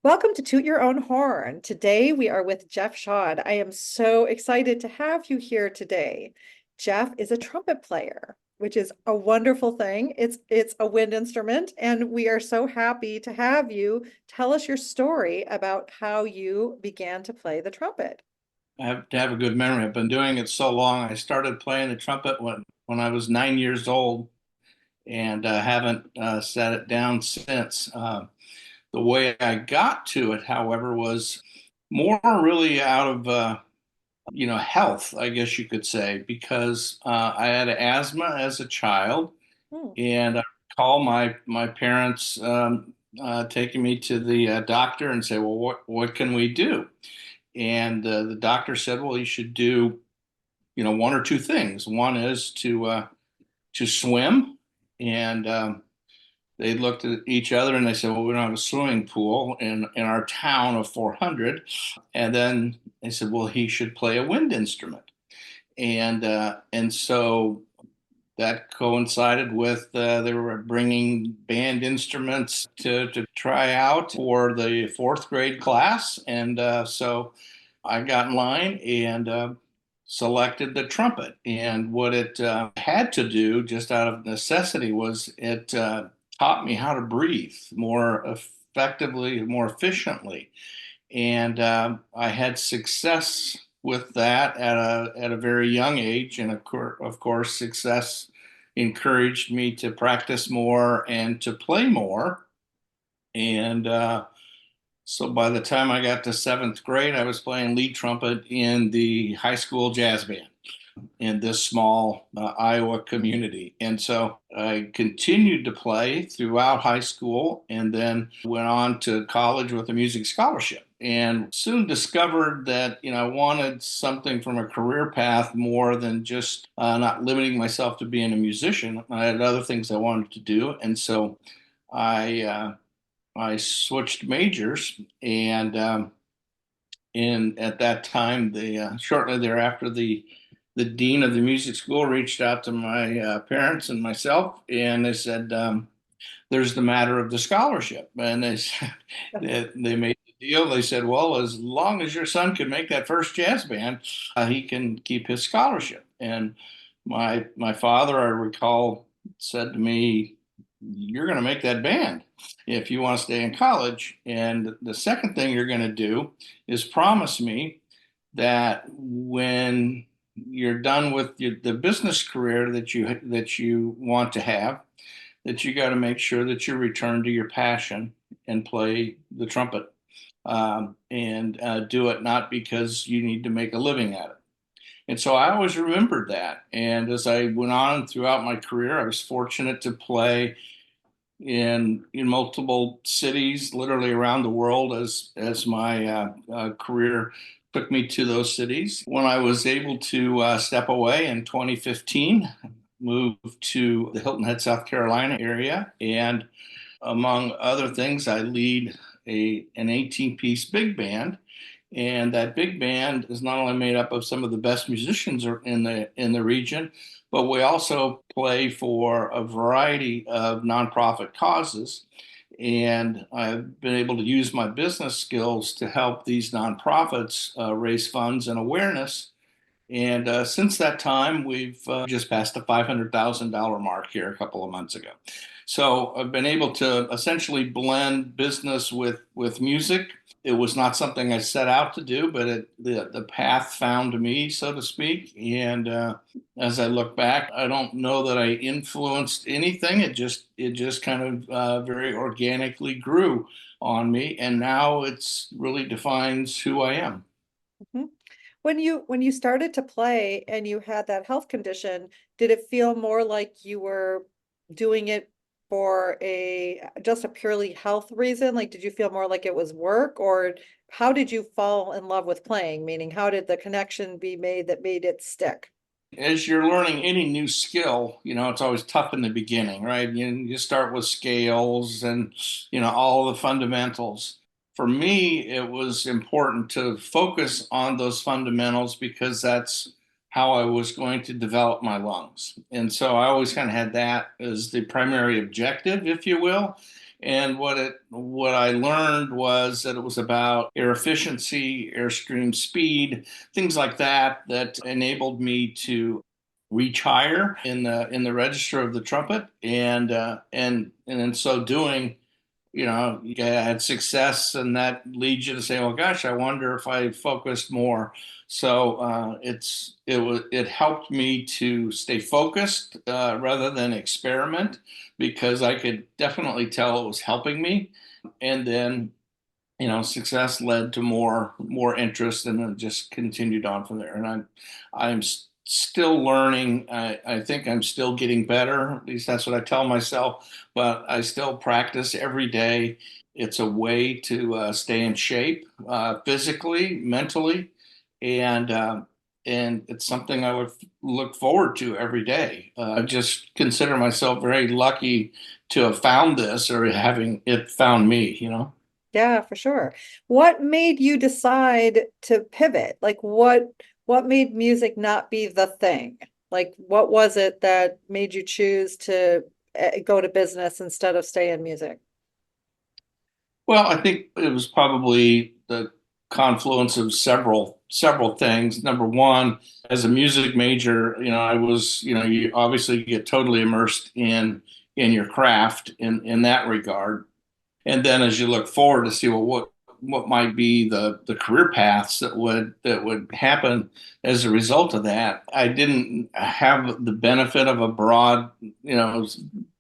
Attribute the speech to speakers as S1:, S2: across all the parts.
S1: Welcome to Toot Your Own Horn. Today we are with Jeff Shad. I am so excited to have you here today. Jeff is a trumpet player, which is a wonderful thing. It's a wind instrument, and we are so happy to have you tell us your story about how you began to play the trumpet.
S2: I have to have a good memory. I've been doing it so long. I started playing the trumpet when I was 9 years old and haven't set it down since. The way I got to it, however, was more really out of health, I guess you could say, because I had asthma as a child,
S1: Hmm.
S2: and I recall my parents taking me to the doctor and say, "Well, what can we do?" And the doctor said, "Well, you should do, one or two things. One is to swim." And they looked at each other and they said, "Well, we don't have a swimming pool in our town of 400." And then they said, "Well, he should play a wind instrument." And so that coincided with they were bringing band instruments to try out for the fourth grade class. And so I got in line and selected the trumpet. And what it had to do, just out of necessity, was it taught me how to breathe more effectively, more efficiently. And I had success with that at a very young age. And of course, success encouraged me to practice more and to play more. And so by the time I got to seventh grade, I was playing lead trumpet in the high school jazz band in this small Iowa community. And so I continued to play throughout high school and then went on to college with a music scholarship and soon discovered that, I wanted something from a career path more than just not limiting myself to being a musician. I had other things I wanted to do. And so I switched majors, and at that time, shortly thereafter, the dean of the music school reached out to my parents and myself, and they said, "There's the matter of the scholarship." And they said, they made the deal. They said, "Well, as long as your son can make that first jazz band, he can keep his scholarship." And my father, I recall, said to me, "You're going to make that band if you want to stay in college. And the second thing you're going to do is promise me that when you're done with the business career that you want to have, that you got to make sure that you return to your passion and play the trumpet, and do it not because you need to make a living at it." And so I always remembered that. And as I went on throughout my career, I was fortunate to play in multiple cities, literally around the world, as my career took me to those cities. When I was able to step away in 2015, moved to the Hilton Head, South Carolina area, and among other things, I lead an 18-piece big band. And that big band is not only made up of some of the best musicians in the region, but we also play for a variety of nonprofit causes. And I've been able to use my business skills to help these nonprofits raise funds and awareness. And since that time, we've just passed the $500,000 mark here a couple of months ago. So I've been able to essentially blend business with music. It was not something I set out to do, but the path found me, so to speak. And as I look back, I don't know that I influenced anything. It just kind of very organically grew on me, and now it's really defines who I am.
S1: Mhm. When you started to play and you had that health condition, did it feel more like you were doing it for a just a purely health reason? Like, did you feel more like it was work, or how did you fall in love with playing? Meaning, how did the connection be made that made it stick?
S2: As you're learning any new skill, it's always tough in the beginning, right? You start with scales and, all the fundamentals. For me, it was important to focus on those fundamentals because that's how I was going to develop my lungs. And so I always kind of had that as the primary objective, if you will. And what I learned was that it was about air efficiency, airstream speed, things like that, that enabled me to reach higher in the register of the trumpet, and in so doing, you had success, and that leads you to say, "Well, gosh, I wonder if I focused more." So it helped me to stay focused rather than experiment, because I could definitely tell it was helping me. And then, success led to more interest, and then just continued on from there. And I'm still learning. I think I'm still getting better. At least that's what I tell myself. But I still practice every day. It's a way to stay in shape, physically, mentally, and and it's something I would look forward to every day. I just consider myself very lucky to have found this, or having it found me.
S1: Yeah, for sure. What made you decide to pivot? Like what made music not be the thing? Like what was it that made you choose to go to business instead of stay in music?
S2: Well, I think it was probably the confluence of several things. Number one, as a music major, I was, you obviously get totally immersed in your craft in that regard. And then as you look forward to see, well, what might be the career paths that would happen as a result of that. I didn't have the benefit of a broad,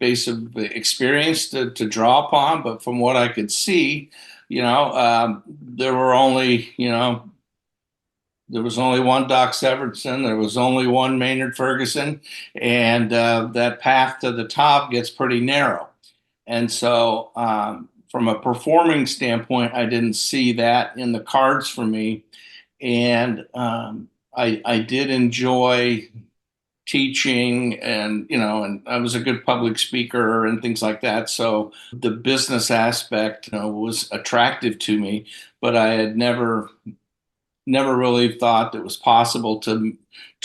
S2: base of experience to draw upon, but from what I could see, there were only, there was only one Doc Severinsen, there was only one Maynard Ferguson, and that path to the top gets pretty narrow. And so, from a performing standpoint, I didn't see that in the cards for me. And I did enjoy teaching, and I was a good public speaker and things like that. So the business aspect, was attractive to me, but I had never really thought it was possible to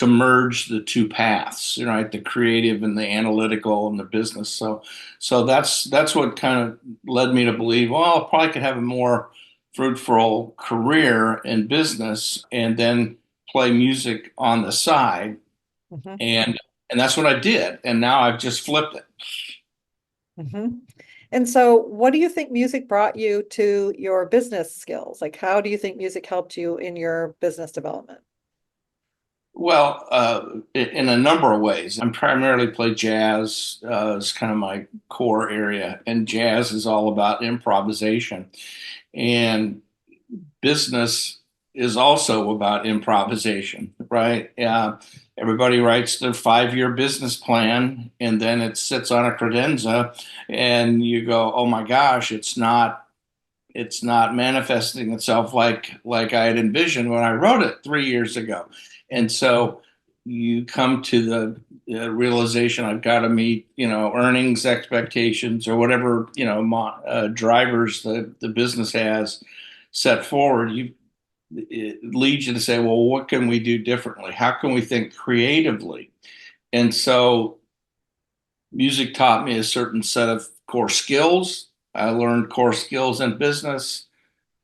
S2: merge the two paths, right? The creative and the analytical and the business. So that's what kind of led me to believe, well, I probably could have a more fruitful career in business and then play music on the side.
S1: Hmm.
S2: And that's what I did. And now I've just flipped it.
S1: Hmm. And so what do you think music brought you to your business skills? Like how do you think music helped you in your business development?
S2: Well, in a number of ways. I primarily play jazz, is kind of my core area, and jazz is all about improvisation. And business is also about improvisation, right? Everybody writes their 5-year business plan, and then it sits on a credenza, and you go, "Oh my gosh, it's not manifesting itself like I had envisioned when I wrote it 3 years ago." And so you come to the realization, I've got to meet, earnings expectations, or whatever, drivers the business has set forward. It leads you to say, well, what can we do differently? How can we think creatively? And so music taught me a certain set of core skills. I learned core skills in business.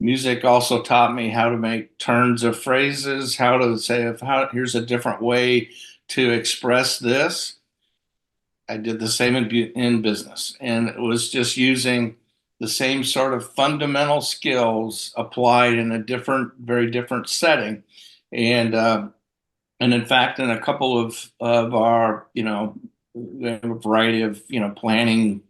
S2: Music also taught me how to make turns of phrases, how to say, here's a different way to express this. I did the same in business, and it was just using the same sort of fundamental skills applied in a very different setting. And and in fact, in a couple of our, we have a variety of, planning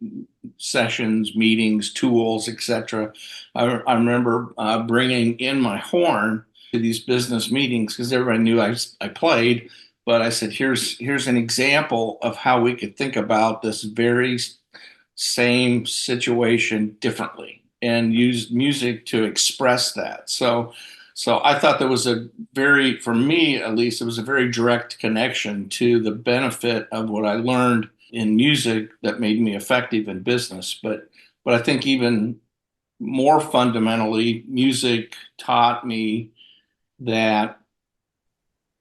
S2: sessions, meetings, tools, etc. I remember bringing in my horn to these business meetings because everybody knew I played. But I said, here's an example of how we could think about this very same situation differently and use music to express that. So I thought there was for me at least, it was a very direct connection to the benefit of what I learned in music that made me effective in business. But I think even more fundamentally, music that taught me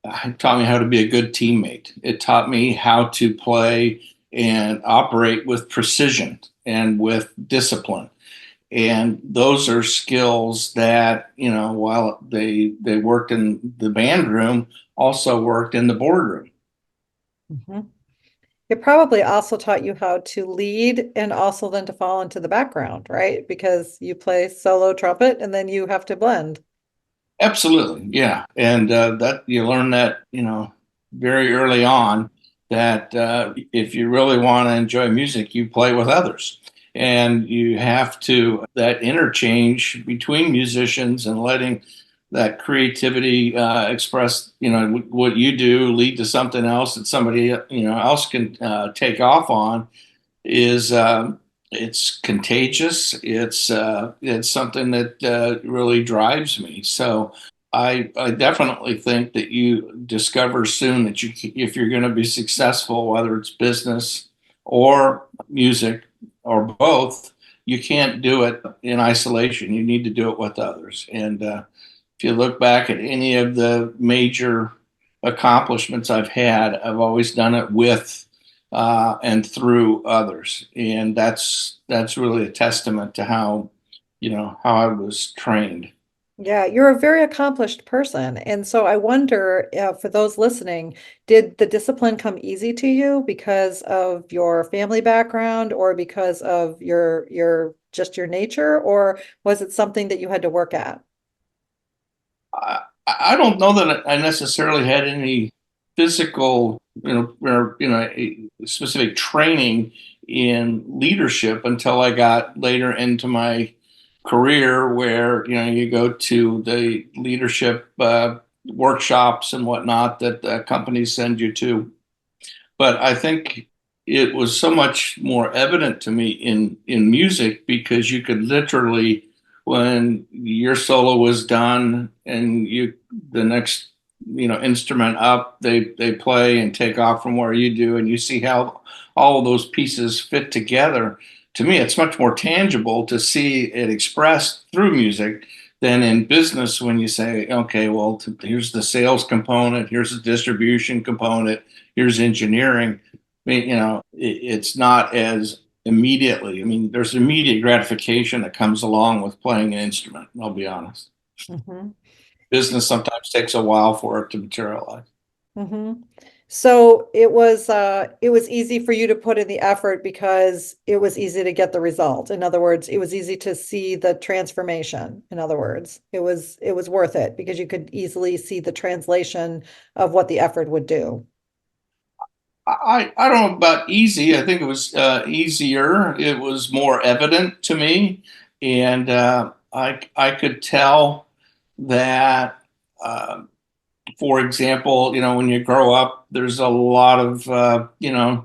S2: how to be a good teammate. It taught me how to play and operate with precision. and with discipline. And those are skills that, while they worked in the band room, also worked in the boardroom.
S1: Mhm. It probably also taught you how to lead and also then to fall into the background, right? Because you play solo trumpet and then you have to blend.
S2: Absolutely, yeah, and that you learn that very early on that if you really want to enjoy music, you play with others, and you have to that interchange between musicians and letting that creativity express what you do lead to something else that somebody else can take off on is it's contagious. It's something that really drives me. So I definitely think that you discover soon that if you're going to be successful, whether it's business or music or both, you can't do it in isolation. You need to do it with others. And if you look back at any of the major accomplishments I've had, I've always done it with and through others, and that's really a testament to how I was trained.
S1: Yeah, you're a very accomplished person. And so I wonder, for those listening, did the discipline come easy to you because of your family background or because of your just your nature, or was it something that you had to work at?
S2: I don't know that I necessarily had any physical, or a specific training in leadership until I got later into my career, where you go to the leadership workshops and whatnot that companies send you to. But I think it was so much more evident to me in music because you could literally, when your solo was done and the next instrument up, they play and take off from where you do, and you see how all of those pieces fit together. To me, it's much more tangible to see it expressed through music than in business when you say, okay, well, here's the sales component, here's the distribution component, here's engineering. I mean, it's not as immediately. I mean, there's immediate gratification that comes along with playing an instrument. I'll be honest.
S1: Hmm.
S2: Business sometimes takes a while for it to materialize.
S1: Hmm. So it was easy for you to put in the effort because it was easy to get the result. In other words, it was easy to see the transformation. In other words, it was worth it because you could easily see the translation of what the effort would do.
S2: I don't know about easy. I think it was easier. It was more evident to me, and I could tell that. For example, when you grow up, there's a lot of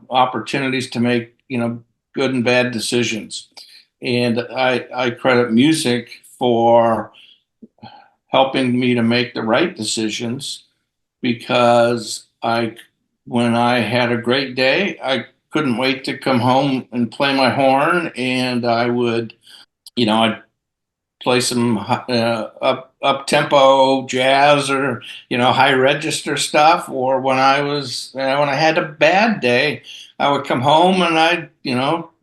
S2: opportunities to make good and bad decisions, and I credit music for helping me to make the right decisions because when I had a great day, I couldn't wait to come home and play my horn, and I would, I'd play some up tempo jazz or high register stuff. Or when I had a bad day, I would come home and I'd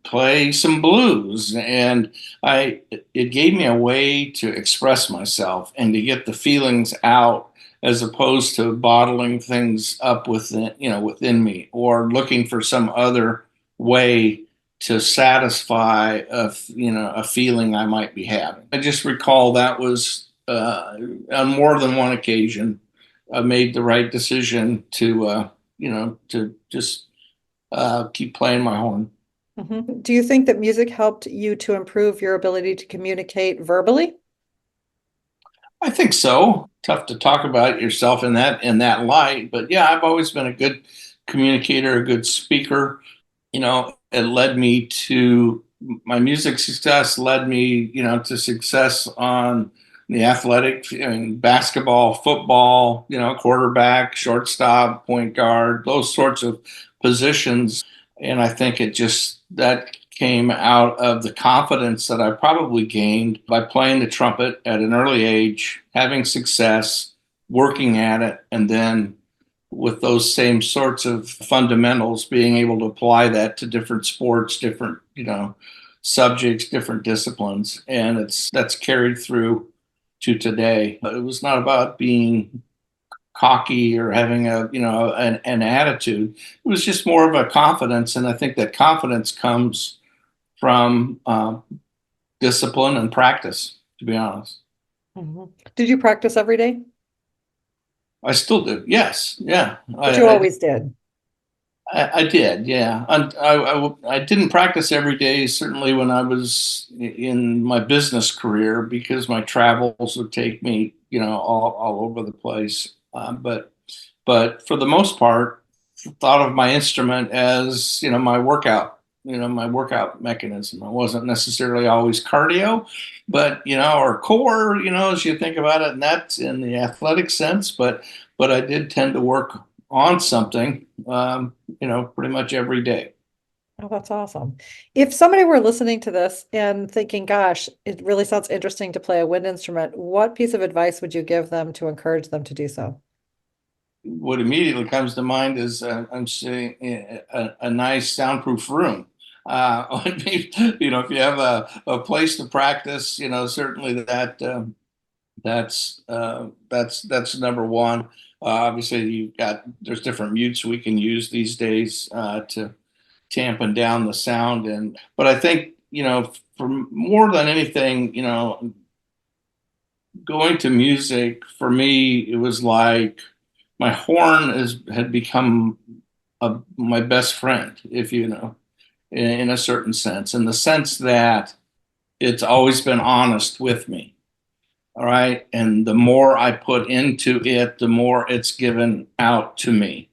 S2: play some blues, and I it gave me a way to express myself and to get the feelings out, as opposed to bottling things up within me or looking for some other way to satisfy a feeling I might be having. I just recall that was on more than one occasion I made the right decision to just keep playing my horn.
S1: Mhm. Do you think that music helped you to improve your ability to communicate verbally?
S2: I think so. Tough to talk about yourself in that light, but yeah, I've always been a good communicator, a good speaker. It led me to my music success, led me, to success on the athletic and basketball, football, quarterback, shortstop, point guard, those sorts of positions. And I think that came out of the confidence that I probably gained by playing the trumpet at an early age, having success, working at it, and then with those same sorts of fundamentals, being able to apply that to different sports, different, subjects, different disciplines, and that's carried through to today. It was not about being cocky or having an attitude. It was just more of a confidence, and I think that confidence comes from discipline and practice, to be honest.
S1: Mhm. Did you practice every day?
S2: I still do. Yes. Yeah.
S1: But you always did.
S2: I did. Yeah. I didn't practice every day, certainly when I was in my business career, because my travels would take me, all over the place. But for the most part, thought of my instrument as, my workout mechanism. It wasn't necessarily always cardio, but, or core, as you think about it, and that's in the athletic sense, but I did tend to work on something, pretty much every day.
S1: Oh, that's awesome. If somebody were listening to this and thinking, gosh, it really sounds interesting to play a wind instrument, what piece of advice would you give them to encourage them to do so?
S2: What immediately comes to mind is I'm saying a nice soundproof room. Would be, if you have a place to practice, certainly that's number one. Obviously, there's different mutes we can use these days to tamping down the sound, but I think for more than anything, going to music for me, it was like my horn had become my best friend, if in a certain sense, in the sense that it's always been honest with me. All right. And the more I put into it, the more it's given out to me.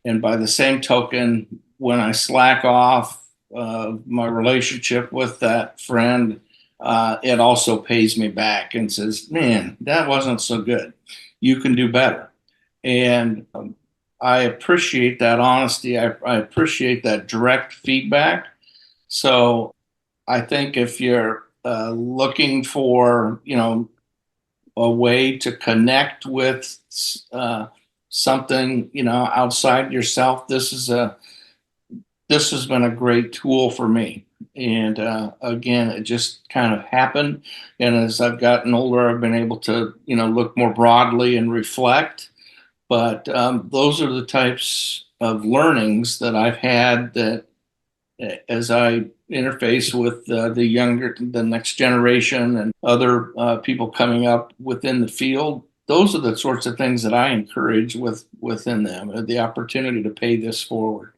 S2: And by the same token, when I slack off my relationship with that friend, it also pays me back and says, man, that wasn't so good. You can do better. And I appreciate that honesty. I appreciate that direct feedback. So I think if you're looking for, a way to connect with something, outside yourself, this has been a great tool for me. And again, it just kind of happened. And as I've gotten older, I've been able to, look more broadly and reflect. But those are the types of learnings that I've had that as I interface with the next generation and other people coming up within the field, those are the sorts of things that I encourage within them, the opportunity to pay this forward.